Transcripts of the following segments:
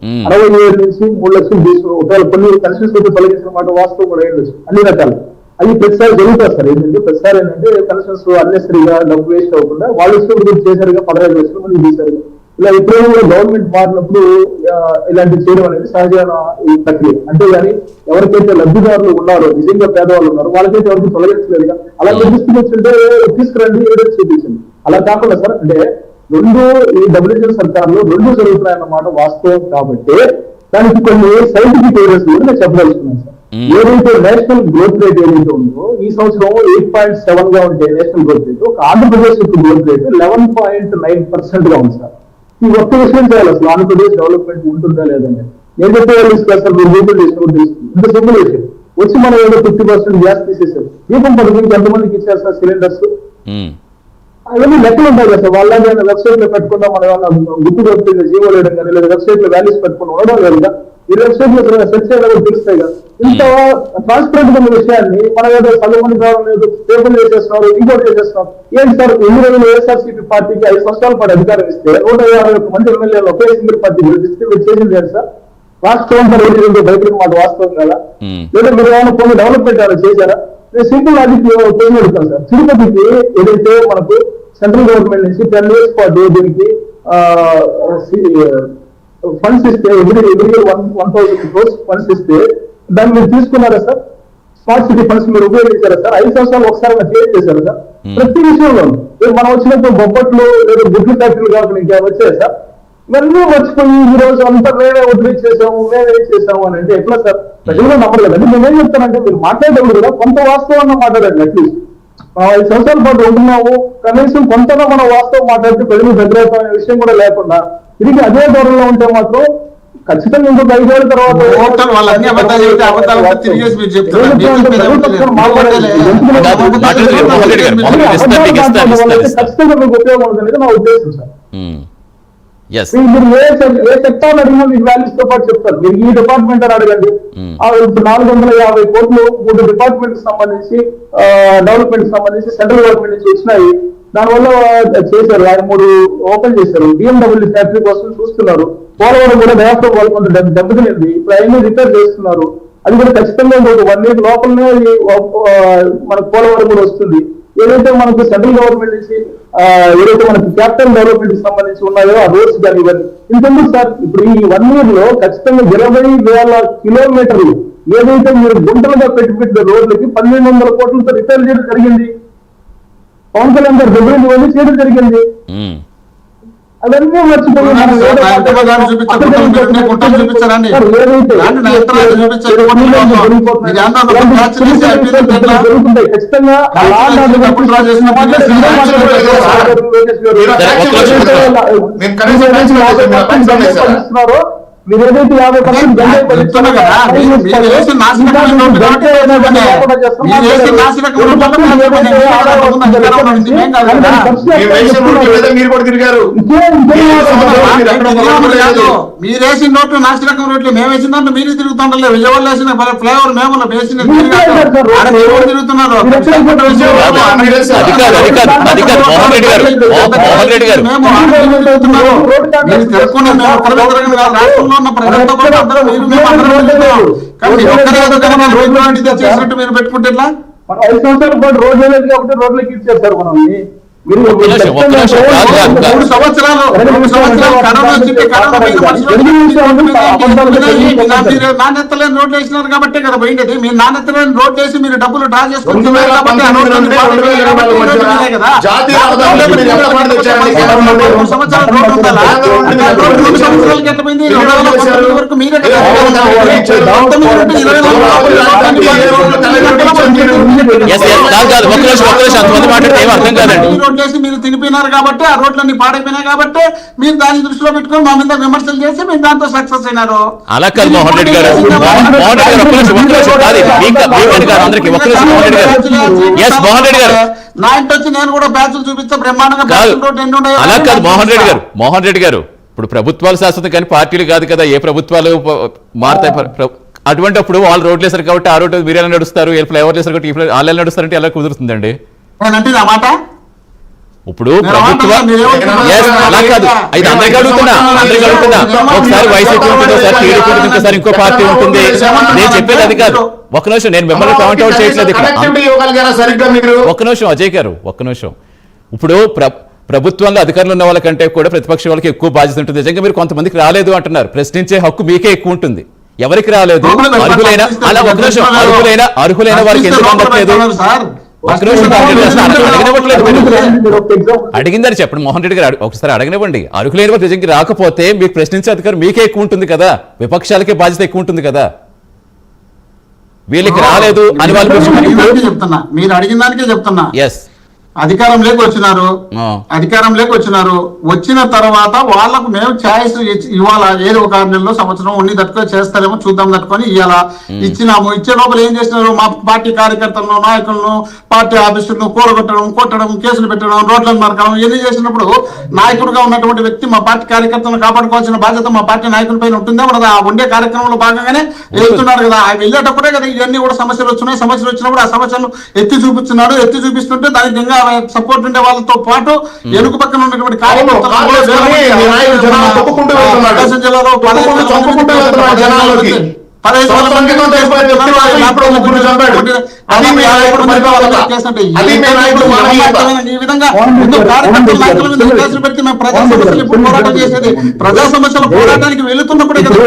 67 నుంచి 3 లక్షలు తీసుకుని ఒకవేళ కొన్ని కన్స్టిట్యూన్స్ తొలగించిన మాట వాస్తవం కూడా ఉండొచ్చు అన్ని రకాలు. అది ప్రతిసారి జరుగుతుంది సార్. ఏంటంటే ప్రతిసారి ఏంటంటే కన్స్టిట్యూన్స్ అన్నెసరీగా డబ్బు వేస్ట్ అవ్వకుండా వాళ్ళు ఇష్టం చేశారుగా 15 లక్షలు మంది తీశారు. ఇలా ఎప్పుడైనా కూడా గవర్నమెంట్ మారినప్పుడు ఇలాంటివి చేయడం అనేది సహజమైన ఈ ప్రక్రియ. అంటే కానీ ఎవరికైతే లబ్ధిదారులు ఉన్నారో నిజంగా పేదవాళ్ళు ఉన్నారో వాళ్ళకైతే ఎవరికి తొలగించలేదు. అలా తీసుకుంటే తీసుకురండి ఎవిడెన్స్ చూపించండి. అలా కాకుండా సార్ అంటే రెండు ఈ డబ్ల్యూహెచ్ఓ సర్కార్లో రెండు జరుగుతున్నాయన్నమాట వాస్తవం. కాబట్టి దానికి కొన్ని సైంటిఫిక్ ఎవిడెన్స్ కూడా నేను చెప్పదలుచుకున్నాను సార్. ఏదైతే నేషనల్ గ్రోత్ రేట్ ఏదైతే ఉందో ఈ సంవత్సరం 8.7 గా ఉంటే నేషనల్ గ్రోత్ రేట్ ఒక ఆంధ్రప్రదేశ్ యొక్క గ్రోత్ రేట్ 11.9% గా ఉంది సార్. ఈ ఒక్క విషయం చేయాలి అసలు ఆంధ్రప్రదేశ్ డెవలప్మెంట్ ఉంటుందా లేదంటే. నేను చెప్పే సార్ మీరు గూగుల్ చేసినప్పుడు తెలుస్తుంది. ఇంత సింపుల్ విషయం. వచ్చి మనం ఏదో 50% గ్యాస్ తీసేసారు. దీపం పథకంకి ఎంతమందికి ఇచ్చారు సార్ సిలిండర్స్? అవన్నీ లెక్కలు ఉంటాయి కదా సార్. వాళ్ళ వెబ్సైట్ లో పెట్టుకున్నా మనం ఏమన్నా గుర్తు దొరుకుతుంది జీవో వేయడం కానీ లేదా వెబ్సైట్ లో వాల్యూస్ పెట్టుకుని ఉండడం లేదు. ఈ వెబ్సైట్ లో సెర్చ్ చేయడం తెలుస్తాయి కదా. ఇంత ట్రాన్స్పరెంట్ ఉన్న విషయాన్ని మనం ఏదో 10 మంది పేపర్లు చేసేస్తున్నారు, ఇంకోటి చేసేస్తున్నారు. ఏంటి సార్ ఎన్ని రోజులు వైఎస్ఆర్సీపీ పార్టీకి 5 సంవత్సరాల పాటు అధికారం ఇస్తే 151 మంది ఎమ్మెల్యేలు ఒకే సింగిల్ పార్టీ గెలిపిస్తే మీరు చేసింది ఏంటి సార్? రాష్ట్రం బయటకు మాట వాస్తవం కదా. లేదా మీరు ఏమైనా కొన్ని డెవలప్మెంట్ ఏమైనా చేశారా? నేను సింపుల్ లాజిక్ క్వశ్చన్ అడుగుతాను సార్. తిరుపతికి ఏదైతే మనకు సెంట్రల్ గవర్నమెంట్ నుంచి 10 years పాటు దీనికి ఫండ్స్ ఇస్తే ఎవ్రీ 1,000 crores ఫండ్స్ ఇస్తే దాన్ని మీరు తీసుకున్నారా సార్? స్మార్ట్ సిటీ ఫండ్స్ మీరు ఉపయోగించారా సార్? 5 సంవత్సరాలు ఒకసారి క్లియర్ చేశారు సార్. ప్రతి విషయంలో మనం వచ్చినప్పుడు బొబ్బట్లు లేదా గుడ్లు ఫ్యాక్టరీలు కాకుండా ఇంకా వచ్చాయి సార్. ఇవన్నీ మర్చిపోయి ఈ రోజు అంతా మేమే వదిలిచ్చేసాము మేమే చేసాము అని అంటే ఎట్లా సార్? ప్రజలు నమ్మరు కదండి. నేనేం చెప్తానంటే మీరు మాట్లాడేటప్పుడు కూడా కొంత వాస్తవంగా మాట్లాడండి. అట్లీస్ట్ 5 సంవత్సరాల పాటు ఉంటున్నాము కనీసం కొంతగా మనం వాస్తవం మాట్లాడితే ప్రజలు దగ్గర అనే విషయం కూడా లేకుండా తిరిగి అదే ధోరణిలో ఉంటే మాత్రం ఖచ్చితంగా ఇంకొక 5 ఏళ్ళ తర్వాత ఖచ్చితంగా మీకు ఉపయోగం ఉంటుంది నా ఉద్దేశం సార్. మీరు ఏ సెక్టార్ అడిగినా మీకు వాల్యూస్ తో పాటు చెప్తారు. మీరు ఈ డిపార్ట్మెంట్ అని అడగండి. 450 కోట్లు 3 డిపార్ట్మెంట్ సంబంధించి డెవలప్మెంట్ సంబంధించి సెంట్రల్ గవర్నమెంట్ నుంచి వచ్చినాయి. దానివల్ల చేశారు. 3 ఓపెన్ చేశారు. BMW ఫ్యాక్టరీ కోసం చూస్తున్నారు. పోలవరం కూడా డయాఫ్రమ్ వాళ్ళు కొంత దెబ్బతినింది. ఇప్పుడు అవన్నీ రిపేర్ చేస్తున్నారు. అది కూడా ఖచ్చితంగా 1 year లోపలనే మనకు పోలవరం కూడా వస్తుంది. ఏదైతే మనకు సెంట్రల్ గవర్నమెంట్ నుంచి ఏదైతే మనకి క్యాపిటల్ డెవలప్మెంట్ కి సంబంధించి ఉన్నాయో ఆ రోడ్స్ కానీ ఇవన్నీ ఇంతెందుకు సార్. ఇప్పుడు ఈ 1 year లో ఖచ్చితంగా 20,000 kilometers ఏదైతే మీరు గుంటలుగా పెట్టిన రోడ్లకి 1,200 కోట్లతో రిపేర్ చేయడం జరిగింది. పవన్ కళ్యాణ్ గారు దగ్గర ఇవన్నీ చేయడం జరిగింది. అవన్నీ మర్చిపోయి ఖచ్చితంగా మీరు ఏదైతే 50% మీరేసిన నోట్లు నాసిరకం రోడ్లు మేము వేసిన దాంట్లో మీరు తిరుగుతుండలే. విజయవాడలో వేసిన ఫ్లైఓవర్ మేము వేసిన తిరుగుతున్నారు. రాష్ట్రంలో ఉన్న ప్రజలతో పాటు అందరూ మీరు పెట్టుకుంటే 5 సంవత్సరాల పాటు రోడ్లు లేదు కాబట్టి రోడ్లకి ఇచ్చేస్తారు. మనం 3 సంవత్సరాలు నాణ్యతలేని రోడ్లు వేసినారు కాబట్టి కదా పోయింది. మీరు నాణ్యతలేని రోడ్లు వేసి మీరు డబ్బులు డ్రా చేసుకుంటున్నారు కాబట్టి వరకు మీరే రోడ్లేసి మీరు తినిపోయినారు కాబట్టి ఆ రోడ్లన్నీ పాడైపోయినాయి కాబట్టి మీరు దాన్ని దృష్టిలో పెట్టుకుని మా మీద విమర్శలు చేసి మీరు దాంతో సక్సెస్ అయినారు. అలా కాదు మోహన్ రెడ్డి గారు. నా ఇంటి వచ్చి నేను కూడా బ్యాచ్లు చూపిస్తా బ్రహ్మాండంగా. అలా కాదు మోహన్ రెడ్డి గారు. ఇప్పుడు ప్రభుత్వాలు శాశ్వతం కానీ పార్టీలు కాదు కదా. ఏ ప్రభుత్వాలు మారుతాయి. అటువంటిప్పుడు వాళ్ళు రోడ్లు వేసారు కాబట్టి ఆ రోడ్డు మీరు ఎలా నడుస్తారు? ఫ్లైఓవర్ వేసారు కాబట్టి వాళ్ళు ఎలా నడుస్తారంటే ఎలా కుదురుతుందండి? అంటే నా మాట ఇప్పుడు ప్రభుత్వ Yes, అలా కాదు, అయితే అందరికీ అడుగుతున్నా ఒకసారి వైసీపీ ఉంటుంది, ఒకసారి టీడీపీ ఉంటుంది, ఇంకోసారి ఇంకో పార్టీ ఉంటుంది. నేను చెప్పేది అది కాదు. ఒక్క నిమిషం, నేను మిమ్మల్ని పాయింట్ అవుట్ చేయట్లేదు ఇక్కడ. ఒక్క నిమిషం అజయ్ గారు, ఒక్క నిమిషం. ఇప్పుడు ప్రభుత్వంలో అధికారులు ఉన్న వాళ్ళకంటే కూడా ప్రతిపక్ష వాళ్ళకి ఎక్కువ బాధ్యత ఉంటుంది. నిజంగా మీరు కొంతమందికి రాలేదు అంటున్నారు, ప్రశ్నించే హక్కు మీకే ఎక్కువ ఉంటుంది. ఎవరికి రాలేదు? అర్హులైన అలా ఒక నిమిషం, అర్హులైన వారికి ఎందుకు అందట్లేదు? ఒక్క నిమిషం అడగనివ్వట్లేదు. అడిగిందని చెప్పండి మోహన్ రెడ్డి గారు, ఒకసారి అడగనివ్వండి. అర్హులైన వారికి నిజంగా రాకపోతే మీకు ప్రశ్నించే అధికారం మీకే ఎక్కువ ఉంటుంది కదా, విపక్షాలకే బాధ్యత ఎక్కువ ఉంటుంది కదా. వీళ్ళకి రాలేదు అని వాళ్ళు చెప్తున్నా, మీరు అడిగిన దానికే చెప్తున్నా. ఎస్, అధికారంలోకి వచ్చినారు. వచ్చిన తర్వాత వాళ్ళకు మేము ఛాయిస్ ఇవాళ ఏదో ఒక 6 నెలలో సంవత్సరం ఉండి తట్టుకొని చేస్తారేమో చూద్దాం తట్టుకొని ఇవాళ ఇచ్చినాము. ఇచ్చే లోపల ఏం చేసినారు? మా పార్టీ కార్యకర్తలను, నాయకులను, పార్టీ ఆఫీసులను కొట్టడం, కేసులు పెట్టడం, రోడ్లను నరకడం ఇవన్నీ చేసినప్పుడు నాయకుడిగా ఉన్నటువంటి వ్యక్తి మా పార్టీ కార్యకర్తలను కాపాడుకోవాల్సిన బాధ్యత మా పార్టీ నాయకుల పైన ఉంటుందా? మన ఆ ఉండే కార్యక్రమంలో భాగంగానే వెళ్తున్నాడు కదా. ఆయన వెళ్ళేటప్పుడే కదా ఇవన్నీ కూడా సమస్యలు వచ్చినాయి. సమస్యలు వచ్చినప్పుడు ఆ సమస్యను ఎత్తి చూపిస్తుంటే దానికి ఇంకా సపోర్ట్ ఉండే వాళ్ళతో పాటు ఎనుక పక్కన ఉన్నటువంటి ప్రకాశం జిల్లాలో 15 పోరాటం చేసేది ప్రజా సమస్యల పోరాటానికి వెళుతున్నప్పుడే కదా.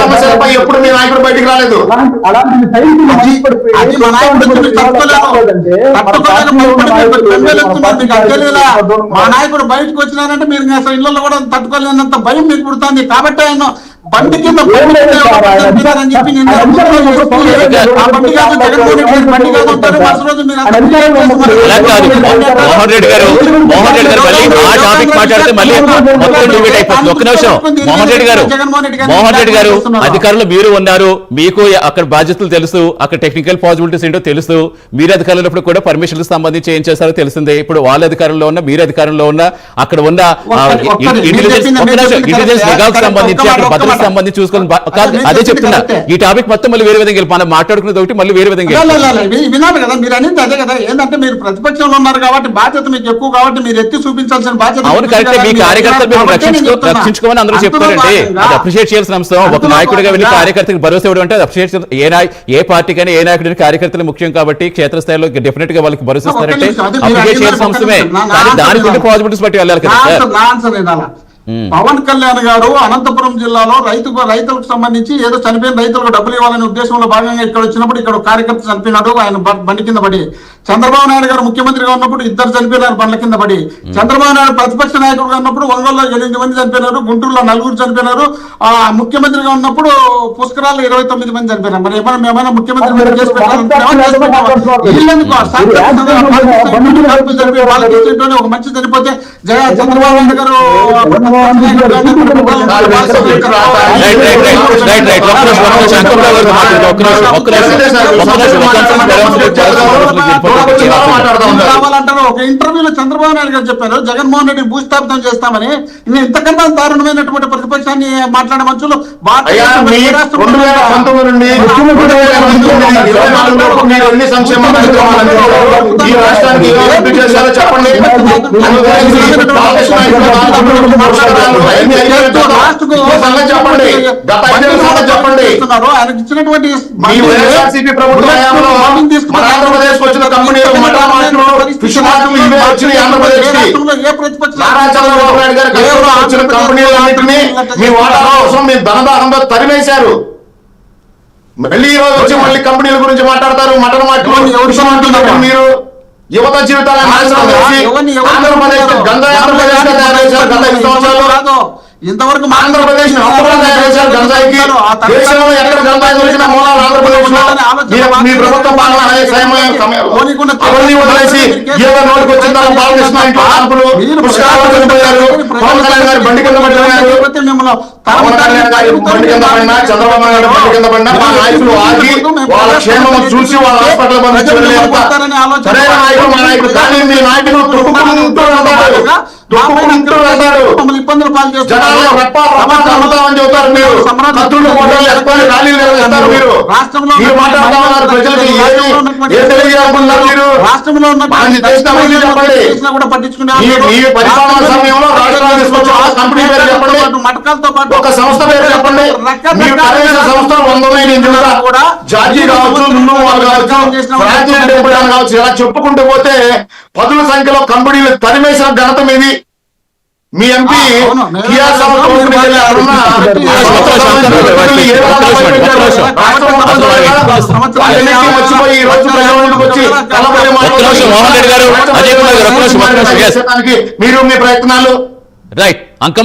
సమస్యలపై ఎప్పుడు మీ నాయకుడు బయటికి రాలేదు. మా నాయకుడు బయటకు వచ్చినారంటే మీరు అసలు ఇళ్లలో కూడా తట్టుకోలేనంత భయం మీకు పుడుతుంది. కాబట్టి ఆయన బండి కింద చెప్పి బండి కాదు బండి కాదు ఉంటారు. మరుసటి రోజు మీరు మోహన్ రెడ్డి గారు మళ్ళీ ఆ టాపిక్ మాట్లాడితే మళ్ళీ మొత్తం డిబేట్ అయిపోతుంది. ఒక్క నిమిషం మోహన్ రెడ్డి గారు అధికారులు మీరు ఉన్నారు, మీకు అక్కడ బాధ్యతలు తెలుసు, అక్కడ టెక్నికల్ పాసిబిలిటీస్ ఏంటో తెలుసు. మీరు అధికారులు కూడా పర్మిషన్లకు సంబంధించి ఏం చేస్తారో తెలిసిందే. ఇప్పుడు వాళ్ళ అధికారంలో ఉన్న, మీరు అధికారంలో ఉన్న, అక్కడ ఉన్న ఇంటెలిజెన్స్ నిఘాకు సంబంధించి అక్కడ భద్రతకు సంబంధించి చూసుకొని అదే చెప్తున్నా. ఈ టాపిక్ మొత్తం మళ్ళీ వేరే విధంగా మనం మాట్లాడుకునేది ఒకటి, మళ్ళీ వేరే విధంగా వినాలి కదా. మీరు అనేది అదే కదా. ఏంటంటే మీరు ప్రతిపక్షంలో ఉన్నారు కాబట్టి బాధ్యత మీకు ఎక్కువ కాబట్టి మీరు ఎత్తి చూపించాల్సిన బాధ్యత. అవును కరెక్టే, మీ కార్యకర్తలు రక్షించుకోమని అందరూ చెప్తారంటే అది అప్రిషియేట్ చేయాల్సిన అంశం. ఒక నాయకుడిగా వెళ్ళి కార్యకర్తలకు భరోసా ఇవ్వడం అంటే అప్రిషియేట్ ఏ పార్టీకైనా ఏ నాయకుడిని కార్యకర్తలు ముఖ్యం కాబట్టి క్షేత్రస్థాయిలో డెఫినెట్ గా వాళ్ళకి భరోసా ఇస్తారంటే అప్రిషియేట్ చేయాల్సిన అంశమే. కానీ దానికి ఉండే పాజిబిలిటీస్ బట్టి వెళ్ళాలి కదా. పవన్ కళ్యాణ్ గారు అనంతపురం జిల్లాలో రైతులకు సంబంధించి ఏదో చనిపోయిన రైతులకు డబ్బులు ఇవ్వాలనే ఉద్దేశంలో భాగంగా ఇక్కడ వచ్చినప్పుడు ఇక్కడ కార్యకర్త చనిపోయినాడు, ఆయన బండి కింద పడి. చంద్రబాబు నాయుడు గారు ముఖ్యమంత్రిగా ఉన్నప్పుడు 2 చనిపోయినారు బండ్ల కింద పడి. చంద్రబాబు నాయుడు ప్రతిపక్ష నాయకుడుగా ఉన్నప్పుడు ఒంగోలులో 8 మంది చనిపోయినారు, గుంటూరులో 4 చనిపోయినారు. ముఖ్యమంత్రిగా ఉన్నప్పుడు పుష్కరాల్లో 29 మంది చనిపోయినారు. మరి ఏమైనా ముఖ్యమంత్రి ఒక మంచి చనిపోతే చంద్రబాబు నాయుడు గారు కావాలంటారు. ఒక ఇంటర్వ్యూలో చంద్రబాబు నాయుడు గారు చెప్పారు జగన్మోహన్ రెడ్డి భూస్థాపితం చేస్తామని. ఇంతకన్నా దారుణమైనటువంటి ప్రతిపక్షాన్ని మాట్లాడే మనుషులు ఆయనకు ఇచ్చినటువంటి ఆంధ్రప్రదేశ్ వచ్చిన కంపెనీలు కంపెనీలన్నింటినీ మీ వాటాల కోసం మీ ధనదాహంతో తరిమేశారు. మళ్ళీ ఈ రోజు వచ్చి మళ్ళీ కంపెనీల గురించి మాట్లాడతారు. మటన్ మాట్లాడుతున్నారు మీరు. యువత జీవితాలను నాశనం చేసి ఆంధ్రప్రదేశ్ గంజాయి ఆంధ్రప్రదేశ్ గా తయారు చేశారు. గత 5 సంవత్సరాలు ఇంతవరకు ఆంధ్రప్రదేశ్ తయారు చేశారు. గంజాయికి దేశంలో ఎక్కడ గంజాయి దొరికిన మూలాలు ఆంధ్రప్రదేశ్ లో మీ ప్రభుత్వం అవన్నీ వదిలేసి ఏదో నోటికి వచ్చిన బాలకృష్ణ ఇంట్లో కాల్పులు పుష్కరాలు చనిపోయారు. పవన్ కళ్యాణ్ గారి బండి కింద పడిపోయారు. పవన్ కళ్యాణ్ గారి బండి కింద పడినా, చంద్రబాబు నాయుడు బండి కింద పడినా మా నాయకులు ఆగి వాళ్ళ క్షేమం చూసి వాళ్ళ హాస్పిటల్ పంపించారు. సరైన నాయకుడు మా నాయకుడు. కానీ మీ నాయకులు తొక్కుకుంటూ ఉంటారు. దుఃఖంతో వెళ్తాడు. మమ్మల్ని ఇబ్బందులు పాలు జనాలు రమ్ముతామని చెబుతారు మీరు. కత్తులు ఫోటోలు ఎత్తుకొని ర్యాలీలు నిర్వహిస్తారు మీరు. మీరు మాట్లాడుతా ఉన్నారు ప్రజలకి ఏం తెలియజేయాలనుకుంటున్నారు మీరు? రాష్ట్రంలో మనకి చేసిన మంది చెప్పండి. కూడా పట్టించుకునే మీ పరిపాలన సమయంలో రాష్ట్రాలు తీసుకొచ్చిన ఒక కంపెనీ పేరు చెప్పండి, మటకాలతో పాటు ఒక సంస్థ పేరు చెప్పండి. మీరు పనిచేసిన సంస్థలు 100 ఉన్నాయి, నేను చెబుతా. జార్జీ కావచ్చు, లుల్లు మాల్ కావచ్చు, ఫ్రాంక్లిన్ టెంపుల్ కావచ్చు, ఇలా చెప్పుకుంటూ పోతే పదుల సంఖ్యలో కంపెనీలు తరిమేసిన ఘనత మీది. మీ ఎంపీ కియా సంస్థ ఓపెనింగ్ వెళ్ళి అక్కడున్న మర్చిపోయి ఈ రోజు ప్రజల ముందుకు వచ్చి మోహన్ రెడ్డి గారు, అజయ్ కుమార్ గారు, మీరు మీ ప్రయత్నాలు రైట్ అంకం